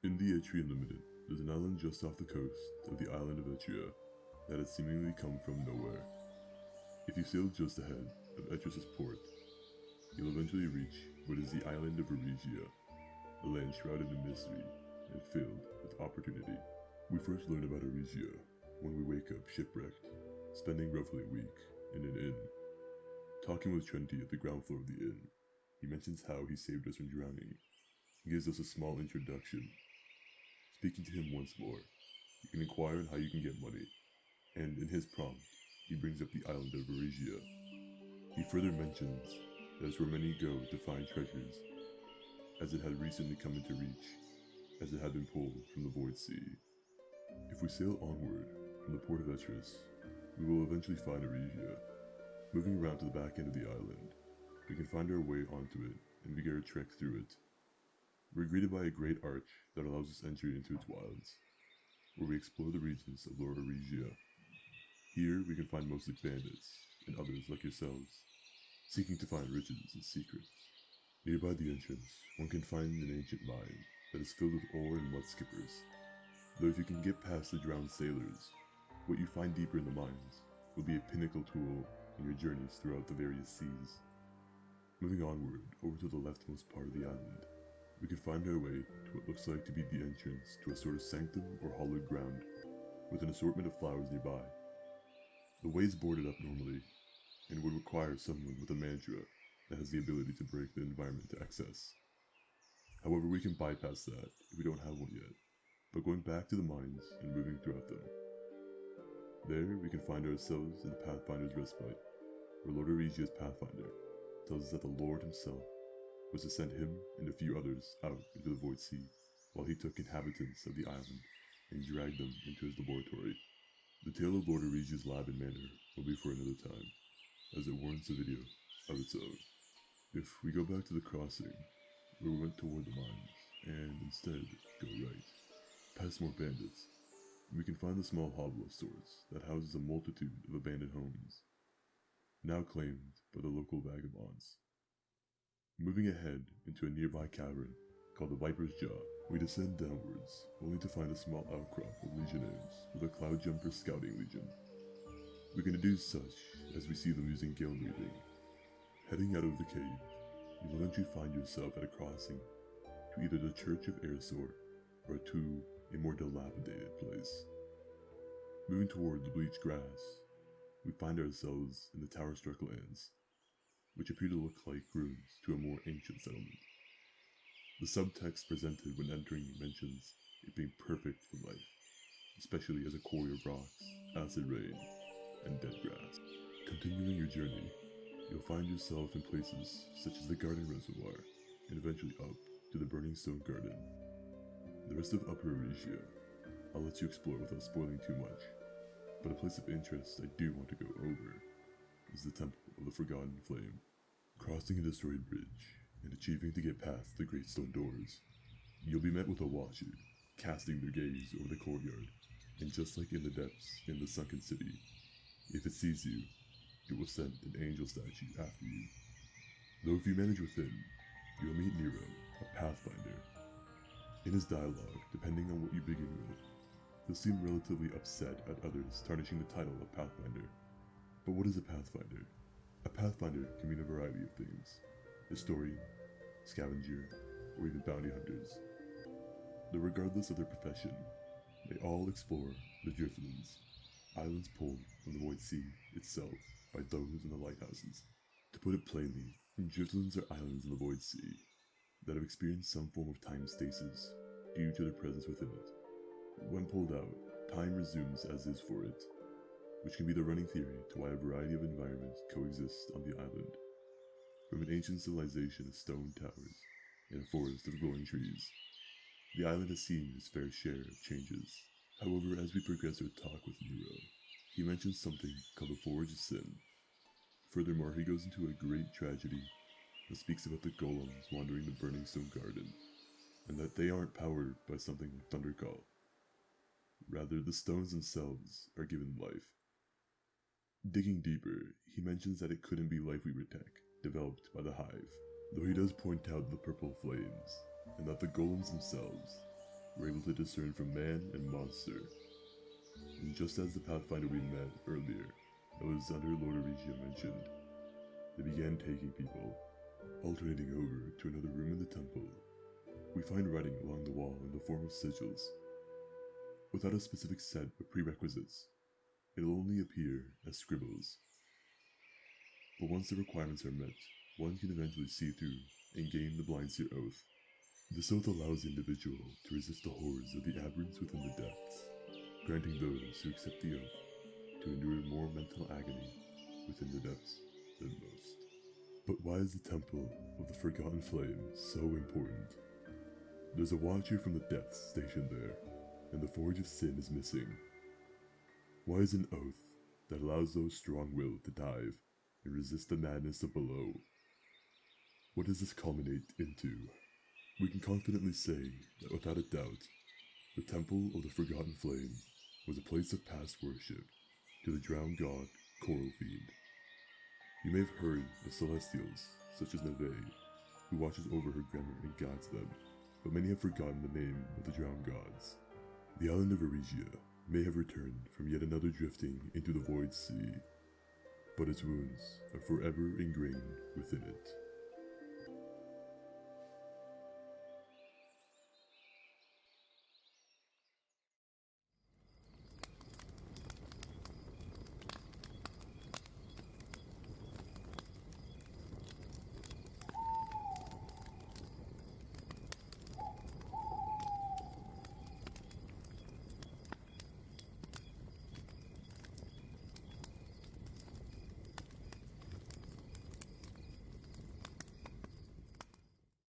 In the Atrium Limited, there's an island just off the coast of the island of Erisia that has seemingly come from nowhere. If you sail just ahead of Etrius's port, you'll eventually reach what is the island of Erisia, a land shrouded in mystery and filled with opportunity. We first learn about Erisia when we wake up shipwrecked, spending roughly a week in an inn. Talking with Trendy at the ground floor of the inn, he mentions how he saved us from drowning. He gives us a small introduction. Speaking to him once more, you can inquire on how you can get money, and in his prompt, he brings up the island of Erisia. He further mentions that it's where many go to find treasures, as it had recently come into reach, as it had been pulled from the Void Sea. If we sail onward from the port of Etrius, we will eventually find Erisia. Moving around to the back end of the island, we can find our way onto it and begin our trek through it. We're greeted by a great arch that allows us entry into its wilds, where we explore the regions of Lord Erisia. Here we can find mostly bandits, and others like yourselves, seeking to find riches and secrets. Nearby the entrance, one can find an ancient mine that is filled with ore and mud skippers. Though if you can get past the drowned sailors, what you find deeper in the mines will be a pinnacle tool in your journeys throughout the various seas. Moving onward over to the leftmost part of the island, we can find our way to what looks like to be the entrance to a sort of sanctum or hallowed ground, with an assortment of flowers nearby. The way is boarded up normally, and would require someone with a mantra that has the ability to break the environment to access. However, we can bypass that if we don't have one yet, by going back to the mines and moving throughout them. There, we can find ourselves in the Pathfinder's Respite, where Lord Erisia's Pathfinder tells us that the Lord himself was to send him and a few others out into the Void Sea, while he took inhabitants of the island and dragged them into his laboratory. The tale of Lord Erisia's lab and manor will be for another time, as it warrants a video of its own. If we go back to the crossing, where we went toward the mines, and instead go right, past more bandits, we can find the small hovel of sorts that houses a multitude of abandoned homes, now claimed by the local vagabonds. Moving ahead into a nearby cavern called the Viper's Jaw, we descend downwards, only to find a small outcrop of legionnaires with a Cloudjumper Scouting Legion. We can deduce such as we see them using guild leading. Heading out of the cave, you'll eventually find yourself at a crossing to either the Church of Erisor or to a more dilapidated place. Moving toward the bleached grass, we find ourselves in the Tower-struck lands, which appear to look like ruins to a more ancient settlement. The subtext presented when entering mentions it being perfect for life, especially as a quarry of rocks, acid rain, and dead grass. Continuing your journey, you'll find yourself in places such as the Garden Reservoir, and eventually up to the Burning Stone Garden. The rest of Upper Erisia, I'll let you explore without spoiling too much, but a place of interest I do want to go over is the Temple of the Forgotten Flame. Crossing a destroyed bridge and achieving to get past the Great Stone Doors, you'll be met with a watcher casting their gaze over the courtyard, and just like in the depths in the sunken city, if it sees you, it will send an angel statue after you. Though if you manage within, you'll meet Nero, a Pathfinder. In his dialogue, depending on what you begin with, he'll seem relatively upset at others tarnishing the title of Pathfinder. But what is a Pathfinder? A Pathfinder can mean a variety of things: historian, scavenger, or even bounty hunters. Though regardless of their profession, they all explore the Driftlands, islands pulled from the Void Sea itself by those in the lighthouses. To put it plainly, Driftlands are islands in the Void Sea that have experienced some form of time stasis due to their presence within it. When pulled out, time resumes as is for it, which can be the running theory to why a variety of environments coexist on the island. From an ancient civilization of stone towers and a forest of glowing trees, the island has seen its fair share of changes. However, as we progress our talk with Nero, he mentions something called the Forge of Sin. Furthermore, he goes into a great tragedy that speaks about the golems wandering the Burning Stone Garden, and that they aren't powered by something like Thundercall. Rather, the stones themselves are given life. Digging deeper, he mentions that it couldn't be life weaver tech developed by the Hive, though he does point out the purple flames, and that the golems themselves were able to discern from man and monster. And just as the Pathfinder we met earlier, that was under Lord Erisia mentioned, they began taking people, alternating over to another room in the temple. We find writing along the wall in the form of sigils. Without a specific set of prerequisites, it'll only appear as scribbles. But once the requirements are met, one can eventually see through and gain the Blind Seer Oath. This oath allows the individual to resist the horrors of the aberrants within the depths, granting those who accept the oath to endure more mental agony within the depths than most. But why is the Temple of the Forgotten Flame so important? There's a watcher from the depths stationed there, and the Forge of Sin is missing. Why is an oath that allows those strong-willed to dive and resist the madness of below? What does this culminate into? We can confidently say that without a doubt, the Temple of the Forgotten Flame was a place of past worship to the drowned god Coral Fiend. You may have heard of Celestials, such as Neve, who watches over her grammar and guides them, but many have forgotten the name of the drowned gods. The island of Erisia may have returned from yet another drifting into the void sea, but its wounds are forever ingrained within it.